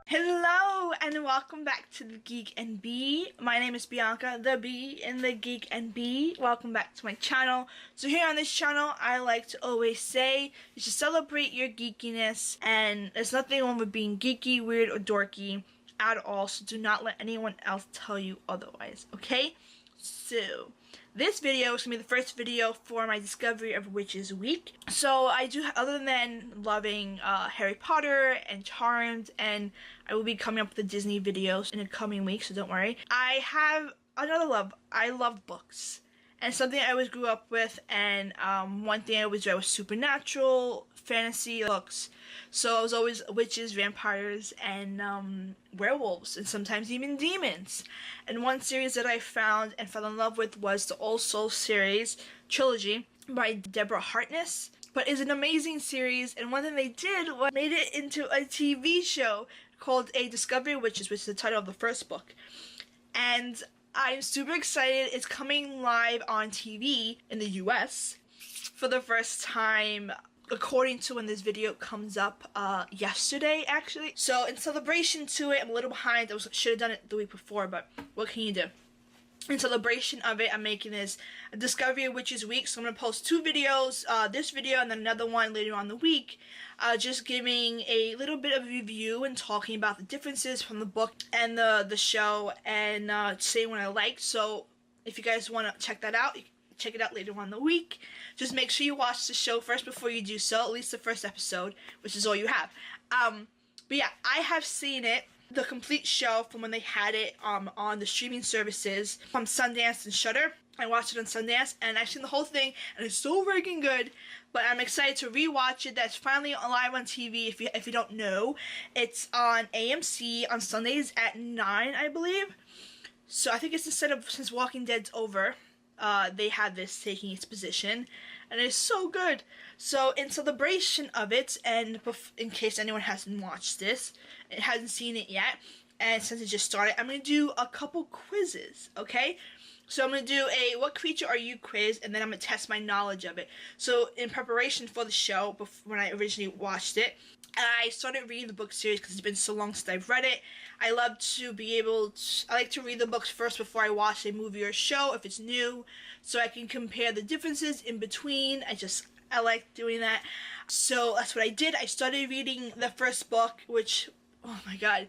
Hello and welcome back to the Geek and Bee. My name is Bianca, the Bee in the Geek and Bee. Welcome back to my channel. So here on this channel, I like to always say you should celebrate your geekiness, and there's nothing wrong with being geeky, weird, or dorky at all. So do not let anyone else tell you otherwise. Okay? So this video is going to be the first video for my Discovery of Witches week. So I do, other than loving Harry Potter and Charmed, and I will be coming up with the Disney videos in the coming weeks, so don't worry. I have another love. I love books. And something I always grew up with, and one thing I always read was supernatural, fantasy books. So it was always witches, vampires, and werewolves, and sometimes even demons. And one series that I found and fell in love with was the All Souls series, trilogy, by Deborah Harkness. But it's an amazing series, and one thing they did was made it into a TV show called A Discovery of Witches, which is the title of the first book. And I'm super excited. It's coming live on TV in the US for the first time, according to when this video comes up yesterday, actually. So in celebration to it, I'm a little behind. I should have done it the week before, but what can you do? In celebration of it, I'm making this a Discovery of Witches week, so I'm going to post two videos, this video and then another one later on the week, just giving a little bit of a review and talking about the differences from the book and the show, and saying what I liked. So if you guys want to check that out, you can check it out later on in the week. Just make sure you watch the show first before you do so, at least the first episode, which is all you have. But yeah, I have seen it, the complete show, from when they had it on the streaming services from Sundance and Shudder. I watched it on Sundance, and I've seen the whole thing, and it's so freaking good. But I'm excited to rewatch it. That's finally live on TV. If you don't know, it's on AMC on Sundays at 9, I believe. So I think it's since Walking Dead's over, they have this taking its position, and it's so good. So in celebration of it, and in case anyone hasn't watched this, it hasn't seen it yet, and since it just started, I'm going to do a couple quizzes, okay? So I'm going to do a what creature are you quiz, and then I'm going to test my knowledge of it. So in preparation for the show, when I originally watched it, I started reading the book series because it's been so long since I've read it. I like to read the books first before I watch a movie or show if it's new, so I can compare the differences in between. I like doing that. So that's what I did. I started reading the first book, which, oh my god.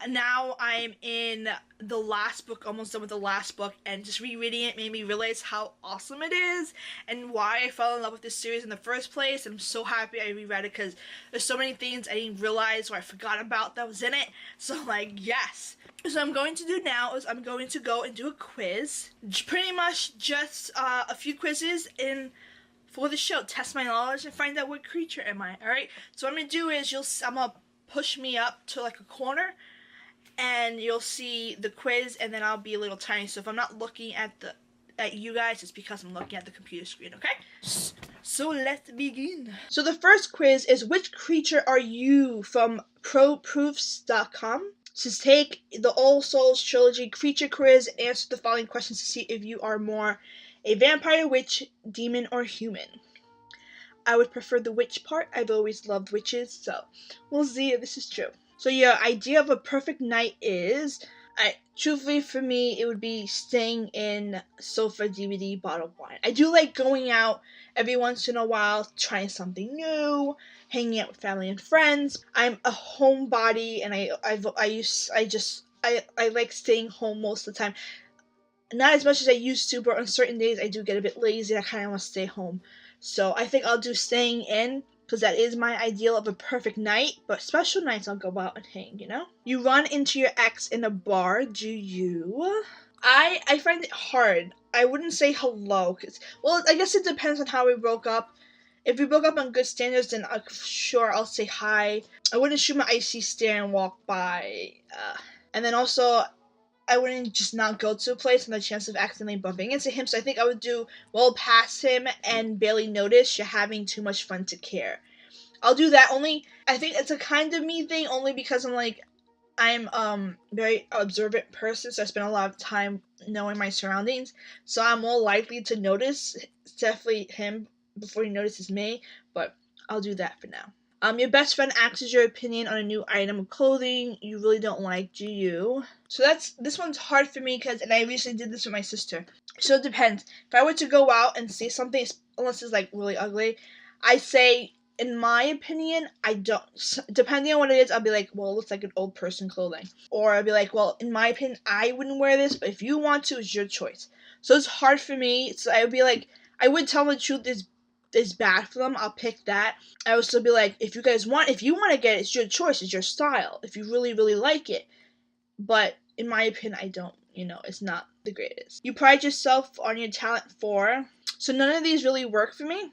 And now I'm in the last book, almost done with the last book, and just rereading it made me realize how awesome it is and why I fell in love with this series in the first place. I'm so happy I reread it because there's so many things I didn't realize or I forgot about that was in it. So yes. So I'm going to do now is I'm going to go and do a quiz. Pretty much just a few quizzes for the show. Test my knowledge and find out what creature am I, alright? So what I'm going to do is I'm going to push me up to like a corner, and you'll see the quiz, and then I'll be a little tiny. So if I'm not looking at you guys, it's because I'm looking at the computer screen, okay? So let's begin. So the first quiz is, which creature are you, from ProProofs.com. So take the All Souls trilogy creature quiz and answer the following questions to see if you are more a vampire, witch, demon, or human. I would prefer the witch part. I've always loved witches, so we'll see if this is true. So your idea of a perfect night is, truthfully for me, it would be staying in sofa, DVD, bottle of wine. I do like going out every once in a while, trying something new, hanging out with family and friends. I'm a homebody, and I like staying home most of the time. Not as much as I used to, but on certain days I do get a bit lazy and I kind of want to stay home. So I think I'll do staying in, because that is my ideal of a perfect night, but special nights I'll go out and hang, you know? You run into your ex in a bar, do you? I find it hard. I wouldn't say hello, well, I guess it depends on how we broke up. If we broke up on good standards, then sure, I'll say hi. I wouldn't shoot my icy stare and walk by. And then also, I wouldn't just not go to a place on the chance of accidentally bumping into him, so I think I would do well past him and barely notice you're having too much fun to care. I'll do that. Only, I think it's a kind of me thing, only because I'm very observant person, so I spend a lot of time knowing my surroundings, so I'm more likely to notice. It's definitely him before he notices me, but I'll do that for now. Your best friend asks your opinion on a new item of clothing you really don't like. Do you? So this one's hard for me and I recently did this with my sister. So it depends. If I were to go out and see something, unless it's like really ugly, I say, in my opinion, I don't. Depending on what it is, I'll be like, well, it looks like an old person clothing. Or I'll be like, well, in my opinion, I wouldn't wear this, but if you want to, it's your choice. So it's hard for me. So I would be like, I would tell them the truth is bad for them. I'll pick that. I would still be like, if you want to get it, it's your choice, it's your style. If you really, really like it. But in my opinion, I don't. It's not the greatest. You pride yourself on your talent for. So none of these really work for me.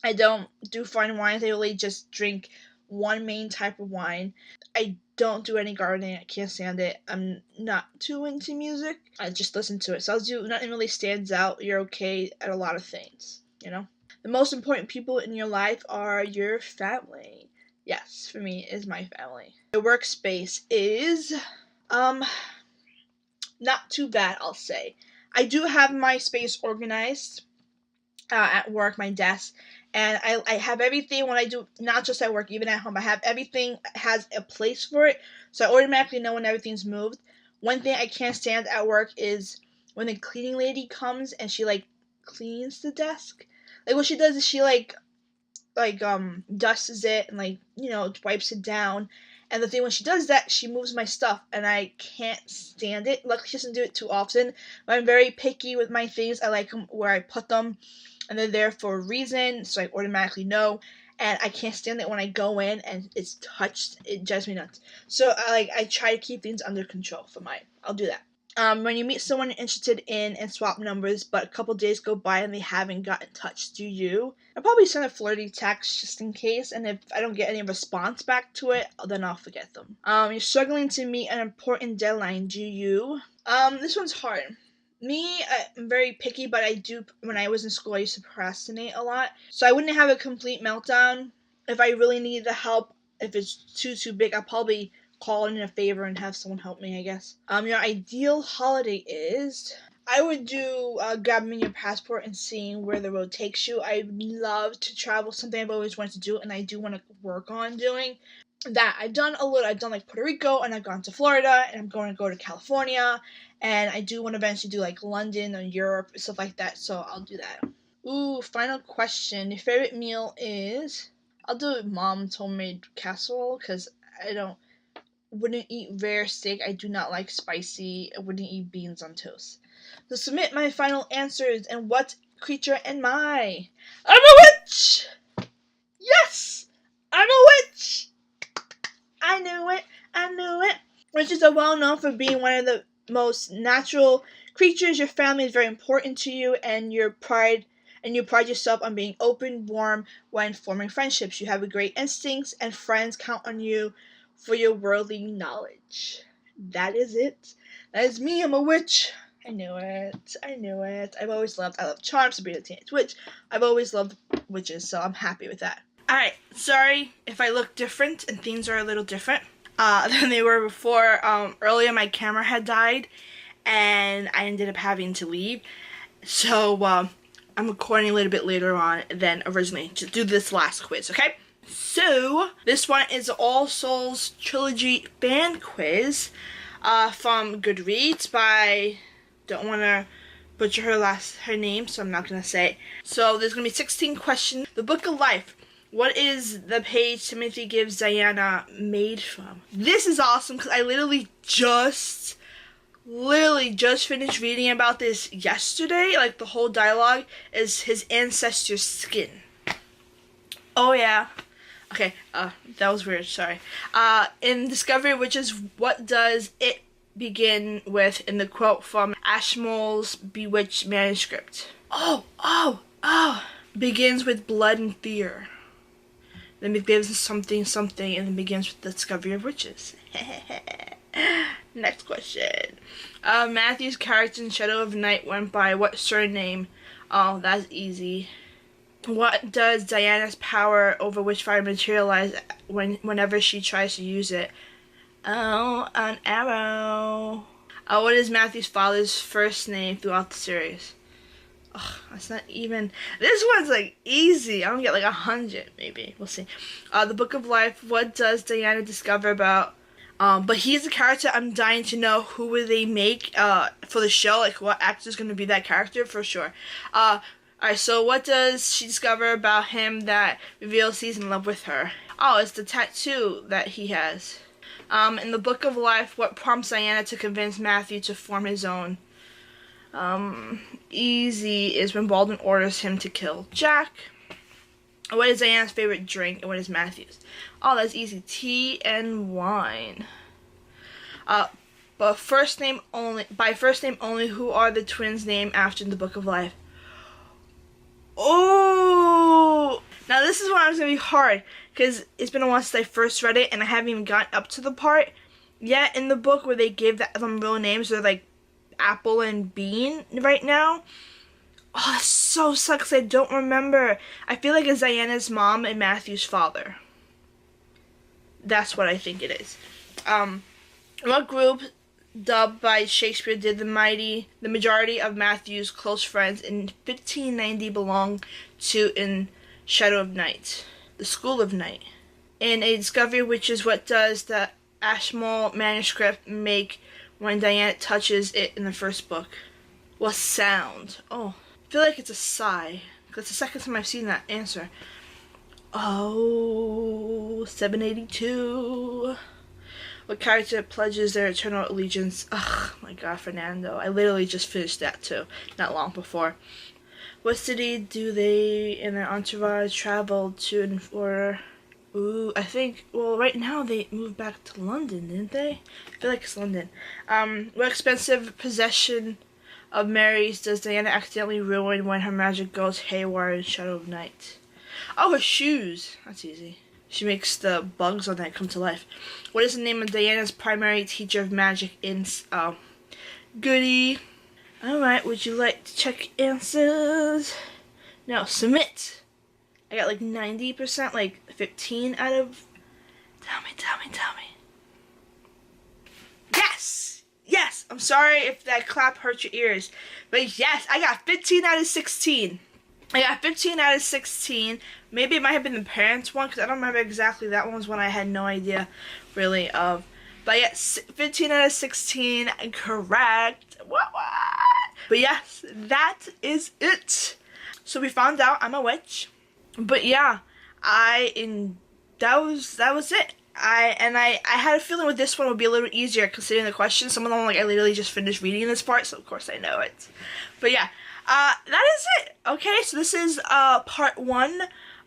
I don't do fine wines. I really just drink one main type of wine. I don't do any gardening. I can't stand it. I'm not too into music. I just listen to it. So nothing really stands out. You're okay at a lot of things, The most important people in your life are your family. Yes, for me, is my family. My workspace is, not too bad, I'll say. I do have my space organized at work, my desk, and I have everything when I do, not just at work, even at home. I have everything has a place for it, so I automatically know when everything's moved. One thing I can't stand at work is when the cleaning lady comes and she cleans the desk. What she does is she dusts it and wipes it down. And the thing, when she does that, she moves my stuff, and I can't stand it. Luckily, she doesn't do it too often, but I'm very picky with my things. I like them where I put them, and they're there for a reason, so I automatically know. And I can't stand it when I go in and it's touched. It drives me nuts. So I try to keep things under control for mine. I'll do that. When you meet someone you're interested in and swap numbers, but a couple days go by and they haven't gotten in touch, do you? I'll probably send a flirty text just in case, and if I don't get any response back to it, then I'll forget them. You're struggling to meet an important deadline, do you? This one's hard. Me, I'm very picky, but when I was in school, I used to procrastinate a lot. So I wouldn't have a complete meltdown. If I really needed the help, if it's too big, I'll probably call in a favor and have someone help me, I guess. Your ideal holiday is, I would do grabbing your passport and seeing where the road takes you. I love to travel, something I've always wanted to do, and I do want to work on doing that. I've done a little. I've done Puerto Rico, and I've gone to Florida, and I'm going to go to California, and I do want to eventually do London or Europe, stuff like that, so I'll do that. Ooh, final question. Your favorite meal is, I'll do mom's homemade casserole, because I wouldn't eat rare steak. I do not like spicy. I wouldn't eat beans on toast. So submit my final answers. And what creature am I? I'm a witch! Yes! I'm a witch! I knew it. Witches are well known for being one of the most natural creatures. Your family is very important to you, and you pride yourself on being open, warm when forming friendships. You have great instincts, and friends count on you for your worldly knowledge. That is it. That is me. I'm a witch. I knew it. I love Charmed, Sabrina the Teenage Witch. I've always loved witches, so I'm happy with that. Alright, sorry if I look different and things are a little different than they were before. Earlier my camera had died and I ended up having to leave. So I'm recording a little bit later on than originally to do this last quiz, okay? So, this one is All Souls Trilogy fan quiz from Goodreads by, don't want to butcher her name, so I'm not going to say. So, there's going to be 16 questions. The Book of Life. What is the page Timothy gives Diana made from? This is awesome because I literally just finished reading about this yesterday. The whole dialogue is his ancestor's skin. Oh, yeah. Okay, that was weird, sorry. In Discovery of Witches, what does it begin with in the quote from Ashmole's Bewitched manuscript? Oh! Begins with blood and fear. Then it gives something, and then begins with the Discovery of Witches. Next question. Matthew's character in Shadow of Night went by what surname? Oh, that's easy. What does Diana's power over Witchfire materialize whenever she tries to use it? Oh, an arrow. What is Matthew's father's first name throughout the series? Ugh, that's not even. This one's like easy. I'm gonna get like 100 maybe. We'll see. The Book of Life. What does Diana discover about? But he's a character I'm dying to know who will they make for the show. Like what actor's gonna be that character for sure. Alright, so what does she discover about him that reveals he's in love with her? Oh, it's the tattoo that he has. In the Book of Life, what prompts Diana to convince Matthew to form his own? Easy is when Baldwin orders him to kill Jack. What is Diana's favorite drink and what is Matthew's? Oh, that's easy. Tea and wine. But by first name only, who are the twins named after in the Book of Life? Oh! Now this is why it's going to be hard, because it's been a while since I first read it, and I haven't even gotten up to the part yet in the book where they give them real names. They're like Apple and Bean right now. Oh, that so sucks. I don't remember. I feel like it's Diana's mom and Matthew's father. That's what I think it is. What group dubbed by Shakespeare did the majority of Matthew's close friends in 1590 belong to in Shadow of Night? The School of Night. In A Discovery of Witches, what does the Ashmole manuscript make when Diana touches it in the first book? What sound? Oh, I feel like it's a sigh. Because it's the second time I've seen that answer. Oh, 782. What character pledges their eternal allegiance? Ugh, my God, Fernando. I literally just finished that too, not long before. What city do they and their entourage travel to in order? Ooh, I think, well, right now they moved back to London, didn't they? I feel like it's London. What expensive possession of Mary's does Diana accidentally ruin when her magic goes haywire in Shadow of Night? Oh, her shoes. That's easy. She makes the bugs on that come to life. What is the name of Diana's primary teacher of magic in Goody? Alright, would you like to check answers? No, submit. I got like 90%, like 15 out of... Tell me. Yes! Yes! I'm sorry if that clap hurt your ears. But yes, I got 15 out of 16. I got 15 out of 16. Maybe it might have been the parents one, because I don't remember exactly. That one was one I had no idea, really, of. But yes, 15 out of 16, correct. What? But yes, that is it. So we found out I'm a witch. But yeah, that was it. I had a feeling with this one would be a little easier considering the questions. Some of them, like, I literally just finished reading this part, so of course I know it. But yeah. That is it. Okay, so this is part 1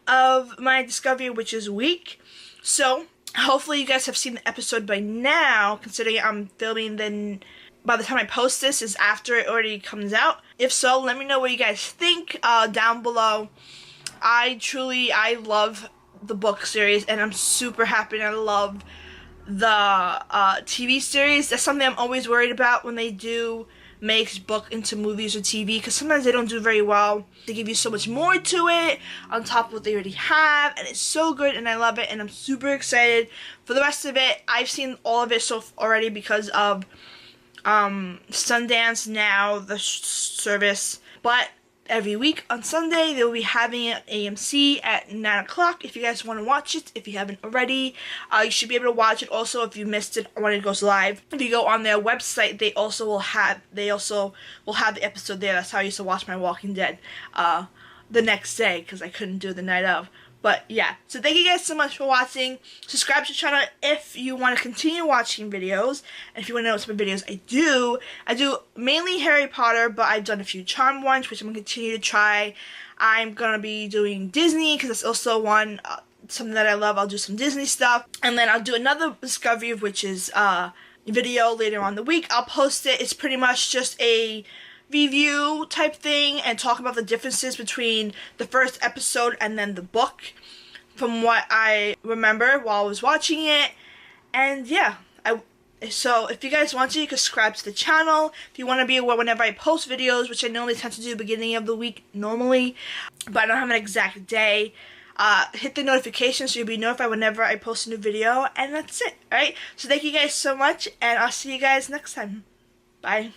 of my Discovery of Witches week. So hopefully you guys have seen the episode by now, considering I'm filming by the time I post this is after it already comes out. If so, let me know what you guys think down below. I love the book series, and I'm super happy, and I love the TV series. That's something I'm always worried about when they do makes book into movies or TV, because sometimes they don't do very well. They give you so much more to it on top of what they already have, and it's so good, and I love it, and I'm super excited for the rest of it. I've seen all of it already because of Sundance Now, the service, but every week on Sunday they will be having it at AMC at 9 o'clock. If you guys want to watch it, if you haven't already, you should be able to watch it also if you missed it when it goes live. If you go on their website, they also will have the episode there. That's how I used to watch my Walking Dead the next day, because I couldn't do it the night of. But yeah, so thank you guys so much for watching. Subscribe to the channel if you want to continue watching videos. And if you want to know what type of videos I do mainly Harry Potter, but I've done a few Charm ones, which I'm going to continue to try. I'm going to be doing Disney, because that's also one, something that I love. I'll do some Disney stuff. And then I'll do another Discovery of Witches video later on in the week. I'll post it. It's pretty much just a review type thing and talk about the differences between the first episode and then the book from what I remember while I was watching it. And yeah, so if you guys want to, you can subscribe to the channel if you want to be aware whenever I post videos, which I normally tend to do at the beginning of the week normally, but I don't have an exact day. Hit the notification so you'll be notified whenever I post a new video, and that's it. Alright, so thank you guys so much, and I'll see you guys next time. Bye.